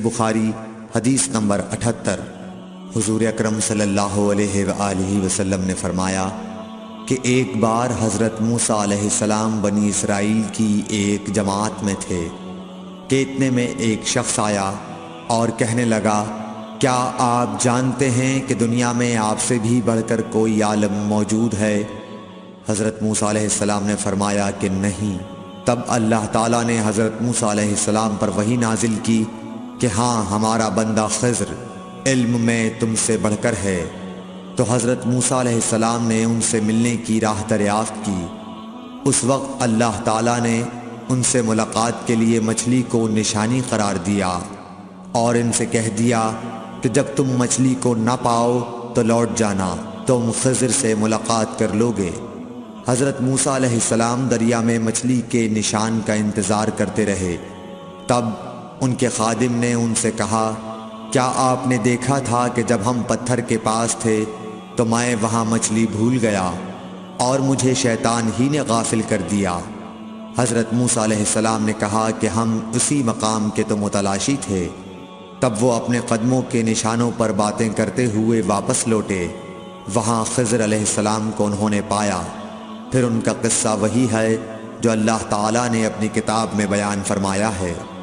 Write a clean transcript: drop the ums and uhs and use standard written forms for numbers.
بخاری حدیث نمبر 78۔ حضور اکرم صلی اللہ علیہ وآلہ وسلم نے فرمایا کہ ایک بار حضرت موسیٰ علیہ السلام بنی اسرائیل کی ایک جماعت میں تھے کہ اتنے میں ایک شخص آیا اور کہنے لگا، کیا آپ جانتے ہیں کہ دنیا میں آپ سے بھی بڑھ کر کوئی عالم موجود ہے؟ حضرت موسیٰ علیہ السلام نے فرمایا کہ نہیں۔ تب اللہ تعالیٰ نے حضرت موسیٰ علیہ السلام پر وحی نازل کی کہ ہاں، ہمارا بندہ خضر علم میں تم سے بڑھ کر ہے۔ تو حضرت موسیٰ علیہ السلام نے ان سے ملنے کی راہ دریافت کی۔ اس وقت اللہ تعالیٰ نے ان سے ملاقات کے لیے مچھلی کو نشانی قرار دیا اور ان سے کہہ دیا کہ جب تم مچھلی کو نہ پاؤ تو لوٹ جانا، تم خضر سے ملاقات کر لوگے۔ حضرت موسیٰ علیہ السلام دریا میں مچھلی کے نشان کا انتظار کرتے رہے۔ تب ان کے خادم نے ان سے کہا، کیا آپ نے دیکھا تھا کہ جب ہم پتھر کے پاس تھے تو میں وہاں مچھلی بھول گیا اور مجھے شیطان ہی نے غافل کر دیا؟ حضرت موسیٰ علیہ السلام نے کہا کہ ہم اسی مقام کے تو متلاشی تھے۔ تب وہ اپنے قدموں کے نشانوں پر باتیں کرتے ہوئے واپس لوٹے۔ وہاں خضر علیہ السلام کو انہوں نے پایا۔ پھر ان کا قصہ وہی ہے جو اللہ تعالیٰ نے اپنی کتاب میں بیان فرمایا ہے۔